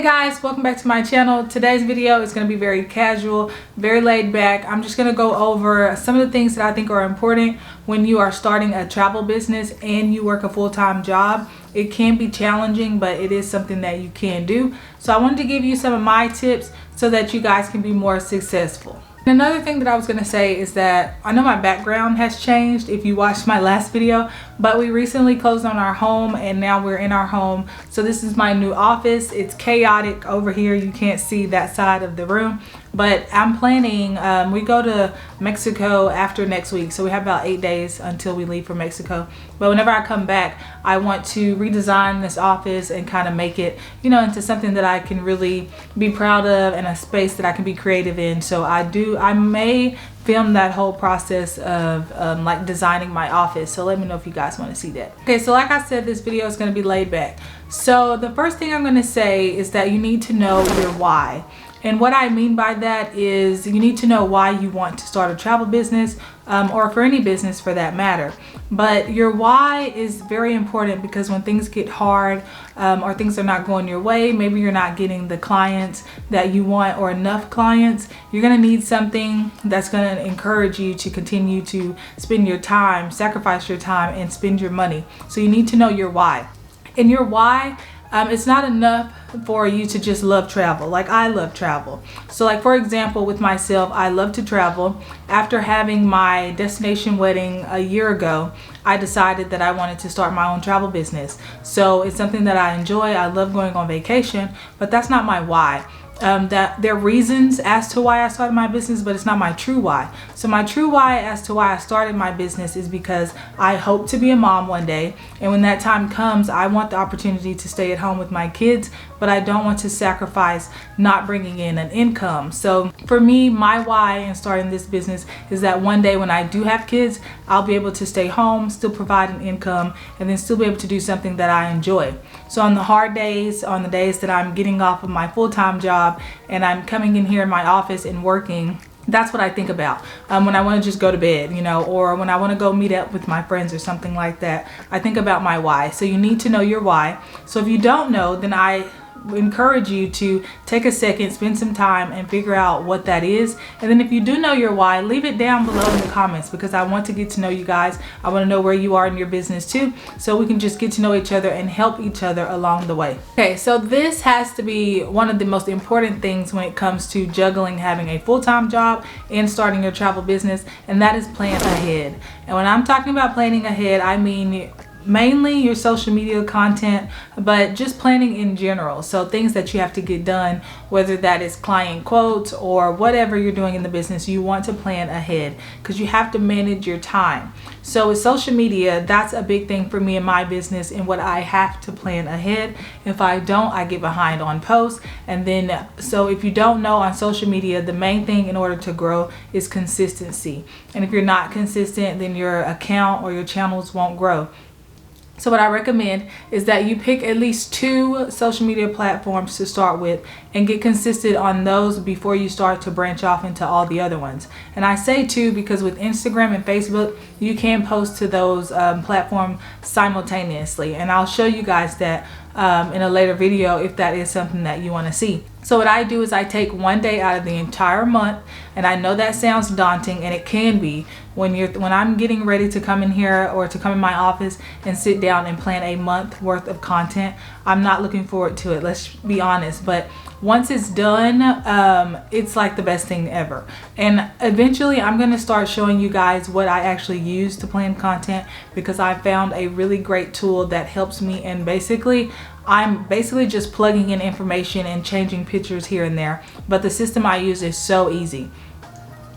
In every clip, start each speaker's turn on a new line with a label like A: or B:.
A: guys, welcome back to my channel. Today's video is going to be very casual, very laid back. I'm just going to go over some of the things that I think are important when you are starting a travel business and you work a full-time job. It can be challenging, but it is something that you can do. So I wanted to give you some of my tips so that you guys can be more successful. And another thing that I was going to say is that I know my background has changed if you watched my last video, but we recently closed on our home and now we're in our home. So this is my new office. It's chaotic over here. You can't see that side of the room, but I'm planning, we go to Mexico after next week. So we have about 8 days until we leave for Mexico. But whenever I come back, I want to redesign this office and kind of make it, you know, into something that I can really be proud of and a space that I can be creative in. So I may film that whole process of like designing my office. So let me know if you guys want to see that. Okay, so like I said, this video is going to be laid back. So the first thing I'm going to say is that you need to know your why. And what I mean by that is you need to know why you want to start a travel business, or for any business for that matter. But your why is very important because when things get hard, or things are not going your way, maybe you're not getting the clients that you want or enough clients, you're going to need something that's going to encourage you to continue to spend your time, sacrifice your time, and spend your money. So you need to know your why. And your why, it's not enough for you to just love travel. Like I love travel. So like for example, with myself, I love to travel. After having my destination wedding a year ago, I decided that I wanted to start my own travel business. So it's something that I enjoy. I love going on vacation, but that's not my why. That there are reasons as to why I started my business, but it's not my true why. So my true why as to why I started my business is because I hope to be a mom one day, and when that time comes, I want the opportunity to stay at home with my kids, but I don't want to sacrifice not bringing in an income. So for me, my why in starting this business is that one day when I do have kids, I'll be able to stay home, still provide an income, and then still be able to do something that I enjoy. So on the hard days, on the days that I'm getting off of my full-time job and I'm coming in here in my office and working, that's what I think about when I want to just go to bed, you know, or when I want to go meet up with my friends or something like that. I think about my why. So you need to know your why. So if you don't know, then I encourage you to take a second, spend some time and figure out what that is. And then if you do know your why, leave it down below in the comments, because I want to get to know you guys. I want to know where you are in your business too, so we can just get to know each other and help each other along the way. Okay, so this has to be one of the most important things when it comes to juggling having a full-time job and starting your travel business, and that is plan ahead. And when I'm talking about planning ahead, I mean mainly your social media content, but just planning in general. So things that you have to get done, whether that is client quotes or whatever you're doing in the business, you want to plan ahead because you have to manage your time. So with social media, that's a big thing for me in my business and what I have to plan ahead. If I don't, I get behind on posts. And then, so if you don't know, on social media, the main thing in order to grow is consistency. And if you're not consistent, then your account or your channels won't grow. So what I recommend is that you pick at least 2 social media platforms to start with and get consistent on those before you start to branch off into all the other ones. And I say 2 because with Instagram and Facebook, you can post to those platforms simultaneously. And I'll show you guys that in a later video if that is something that you want to see. So what I do is I take one day out of the entire month, and I know that sounds daunting, and it can be when I'm getting ready to come in here or to come in my office and sit down and plan a month worth of content. I'm not looking forward to it, let's be honest, but once it's done, it's like the best thing ever. And eventually I'm going to start showing you guys what I actually use to plan content, because I found a really great tool that helps me, and I'm basically just plugging in information and changing pictures here and there, but the system I use is so easy.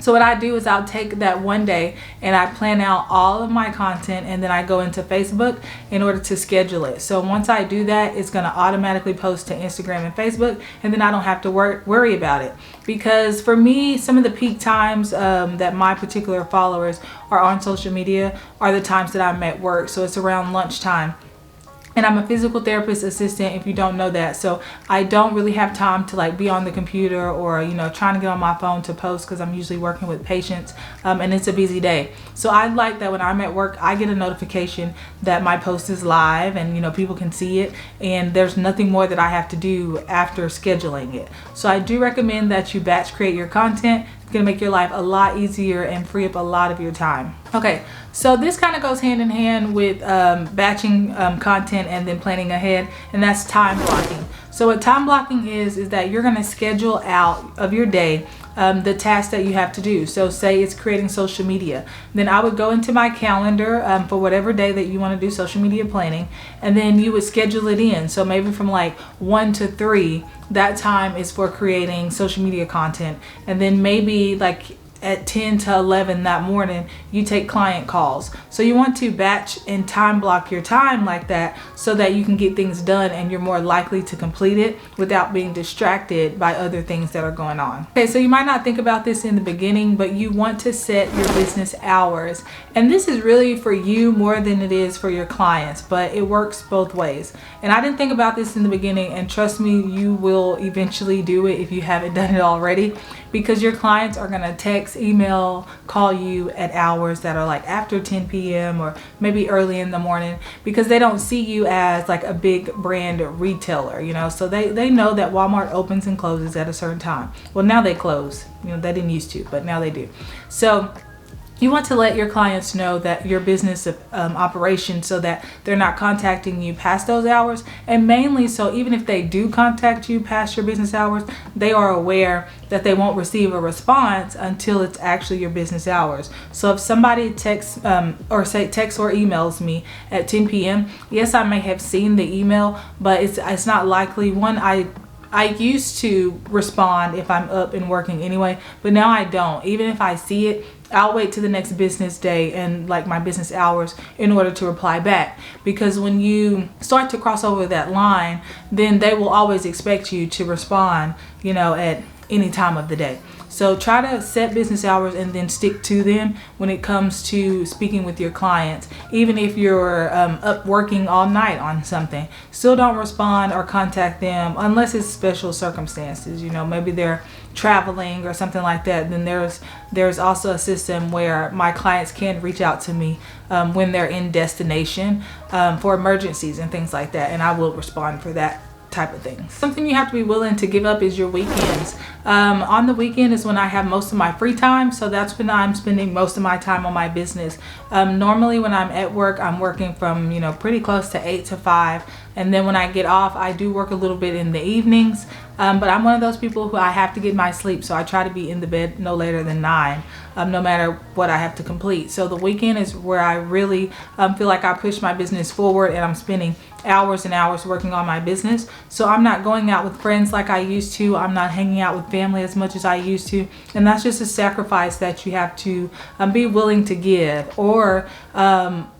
A: So what I do is I'll take that one day and I plan out all of my content, and then I go into Facebook in order to schedule it. So once I do that, it's going to automatically post to Instagram and Facebook, and then I don't have to worry about it. Because for me, some of the peak times that my particular followers are on social media are the times that I'm at work. So it's around lunchtime. And I'm a physical therapist assistant, if you don't know that. So I don't really have time to like be on the computer or, you know, trying to get on my phone to post, because I'm usually working with patients and it's a busy day. So I like that when I'm at work, I get a notification that my post is live and, you know, people can see it, and there's nothing more that I have to do after scheduling it. So I do recommend that you batch create your content. It's gonna make your life a lot easier and free up a lot of your time. Okay, so this kind of goes hand in hand with batching content and then planning ahead, and that's time blocking. So what time blocking is that you're gonna schedule out of your day the tasks that you have to do. So say it's creating social media, then I would go into my calendar for whatever day that you want to do social media planning, and then you would schedule it in. So maybe from like 1 to 3, that time is for creating social media content, and then maybe like at 10 to 11 that morning you take client calls. So you want to batch and time block your time like that, so that you can get things done and you're more likely to complete it without being distracted by other things that are going on. Okay, so you might not think about this in the beginning, but you want to set your business hours, and this is really for you more than it is for your clients, but it works both ways. And I didn't think about this in the beginning, and trust me, you will eventually do it if you haven't done it already, because your clients are going to text, email, call you at hours that are like after 10 p.m. or maybe early in the morning, because they don't see you as like a big brand retailer, you know. So they know that Walmart opens and closes at a certain time. Well, now they close, you know, they didn't used to, but now they do. So you want to let your clients know that your business operation, so that they're not contacting you past those hours. And mainly so even if they do contact you past your business hours, they are aware that they won't receive a response until it's actually your business hours. So if somebody texts or emails me at 10 p.m., yes, I may have seen the email, but it's not likely. One, I used to respond if I'm up and working anyway, but now I don't. Even if I see it, I'll wait to the next business day and like my business hours in order to reply back. Because when you start to cross over that line, then they will always expect you to respond, you know, at any time of the day. So try to set business hours and then stick to them when it comes to speaking with your clients. Even if you're up working all night on something, still don't respond or contact them unless it's special circumstances. You know, maybe they're traveling or something like that. Then there's also a system where my clients can reach out to me when they're in destination for emergencies and things like that, and I will respond for that type of things. Something you have to be willing to give up is your weekends. On the weekend is when I have most of my free time, so that's when I'm spending most of my time on my business. Normally when I'm at work, I'm working from, you know, pretty close to 8 to 5, and then when I get off, I do work a little bit in the evenings, but I'm one of those people who I have to get my sleep, so I try to be in the bed no later than 9, no matter what I have to complete. So the weekend is where I really feel like I push my business forward, and I'm spending hours and hours working on my business. So I'm not going out with friends like I used to. I'm not hanging out with family as much as I used to, and that's just a sacrifice that you have to be willing to give. Or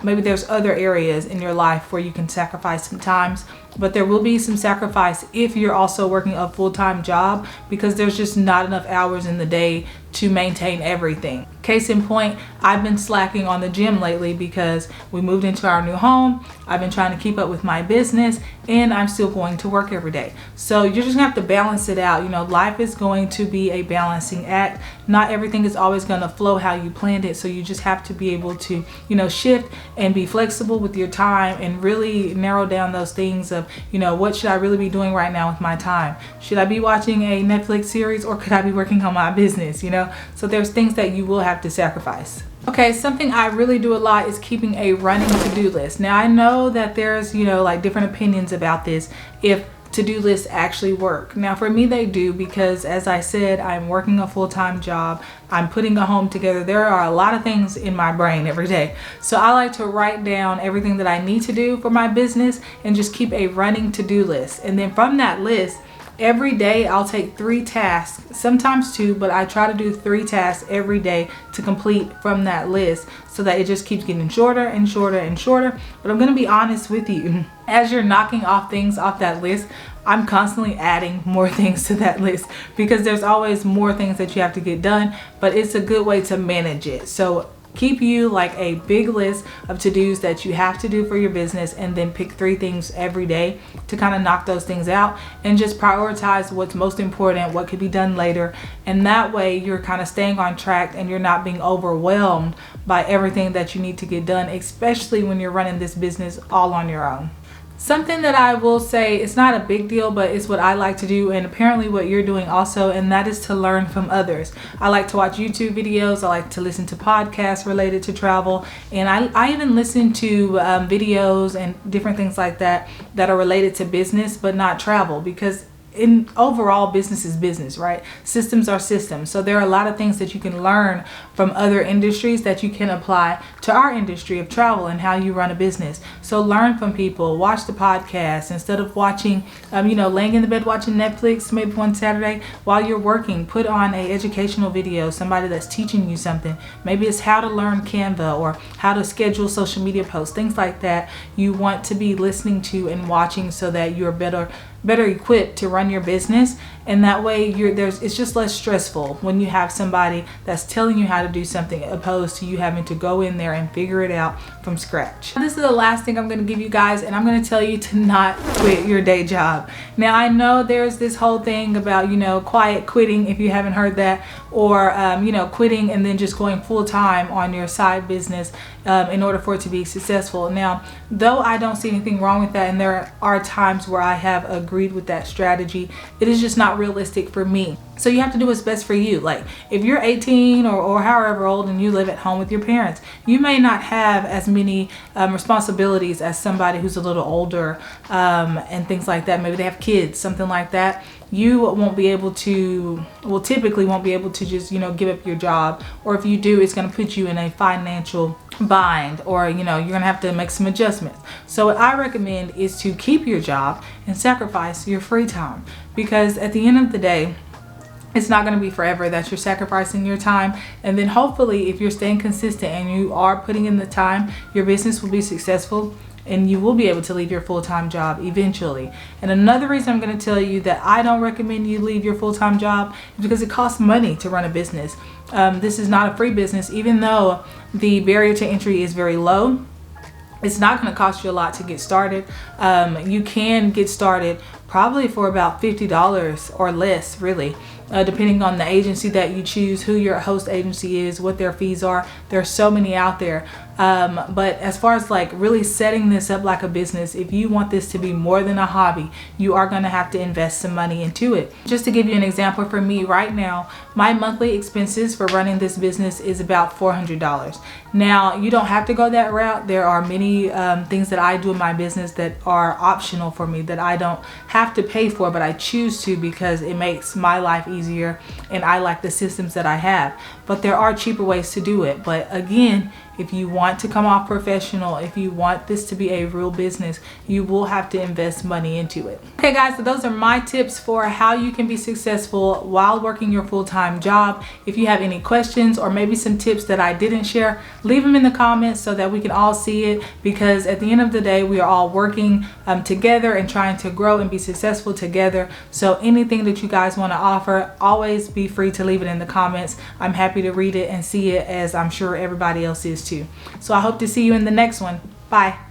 A: maybe there's other areas in your life where you can sacrifice sometimes, but there will be some sacrifice if you're also working a full-time job, because there's just not enough hours in the day to maintain everything. Case in point, I've been slacking on the gym lately because we moved into our new home. I've been trying to keep up with my business, and I'm still going to work every day. So you're just gonna have to balance it out. You know, life is going to be a balancing act. Not everything is always gonna flow how you planned it. So you just have to be able to, you know, shift and be flexible with your time and really narrow down those things of, you know, what should I really be doing right now with my time? Should I be watching a Netflix series, or could I be working on my business, you know? So there's things that you will have to sacrifice. Okay, something I really do a lot is keeping a running to-do list. Now I know that there's, you know, like different opinions about this, if to-do lists actually work. Now for me they do, because as I said, I'm working a full-time job, I'm putting a home together. There are a lot of things in my brain every day. So I like to write down everything that I need to do for my business and just keep a running to-do list. And then from that list, every day I'll take 3 tasks, sometimes 2, but I try to do 3 tasks every day to complete from that list, so that it just keeps getting shorter and shorter and shorter. But I'm gonna be honest with you, as you're knocking off things off that list, I'm constantly adding more things to that list, because there's always more things that you have to get done, but it's a good way to manage it. So keep you like a big list of to-dos that you have to do for your business, and then pick 3 things every day to kind of knock those things out and just prioritize what's most important, what could be done later. And that way you're kind of staying on track and you're not being overwhelmed by everything that you need to get done, especially when you're running this business all on your own. Something that I will say, it's not a big deal, but it's what I like to do, and apparently what you're doing also, and that is to learn from others. I like to watch YouTube videos. I like to listen to podcasts related to travel, and I even listen to videos and different things like that that are related to business but not travel, because in overall, business is business, right? Systems are systems. So there are a lot of things that you can learn from other industries that you can apply to our industry of travel and how you run a business. So learn from people, watch the podcast instead of watching, laying in the bed watching Netflix maybe one Saturday while you're working. Put on a educational video, somebody that's teaching you something. Maybe it's how to learn Canva or how to schedule social media posts, things like that. You want to be listening to and watching so that you're better equipped to run your business, and that way it's just less stressful when you have somebody that's telling you how to do something opposed to you having to go in there and figure it out from scratch. This is the last thing I'm going to give you guys, and I'm going to tell you to not quit your day job. Now I know there's this whole thing about quiet quitting, if you haven't heard that, or quitting and then just going full-time on your side business in order for it to be successful. Now, though I don't see anything wrong with that, and there are times where I have agreed with that strategy, it is just not realistic for me. So you have to do what's best for you. Like if you're 18 or however old and you live at home with your parents, you may not have as many responsibilities as somebody who's a little older and things like that. Maybe they have kids, something like that. You won't be able to, typically won't be able to just, give up your job. Or if you do, it's going to put you in a financial bind, or, you're going to have to make some adjustments. So what I recommend is to keep your job and sacrifice your free time, because at the end of the day, it's not going to be forever that you're sacrificing your time. And then hopefully if you're staying consistent and you are putting in the time, your business will be successful and you will be able to leave your full-time job eventually. And another reason I'm going to tell you that I don't recommend you leave your full-time job is because it costs money to run a business. This is not a free business. Even though the barrier to entry is very low, it's not going to cost you a lot to get started. You can get started probably for about $50 or less, really, depending on the agency that you choose, who your host agency is, what their fees are. There are so many out there. But as far as like really setting this up like a business, if you want this to be more than a hobby, you are going to have to invest some money into it. Just to give you an example, for me right now, my monthly expenses for running this business is about $400. Now, you don't have to go that route. There are many things that I do in my business that are optional for me, that I don't have to pay for, but I choose to because it makes my life easier and I like the systems that I have. But there are cheaper ways to do it. But again, if you want to come off professional, if you want this to be a real business, you will have to invest money into it. Okay guys, so those are my tips for how you can be successful while working your full-time job. If you have any questions or maybe some tips that I didn't share, leave them in the comments so that we can all see it, because at the end of the day, we are all working together and trying to grow and be successful together. So anything that you guys want to offer, always be free to leave it in the comments. I'm happy to read it and see it, as I'm sure everybody else is too. So I hope to see you in the next one. Bye.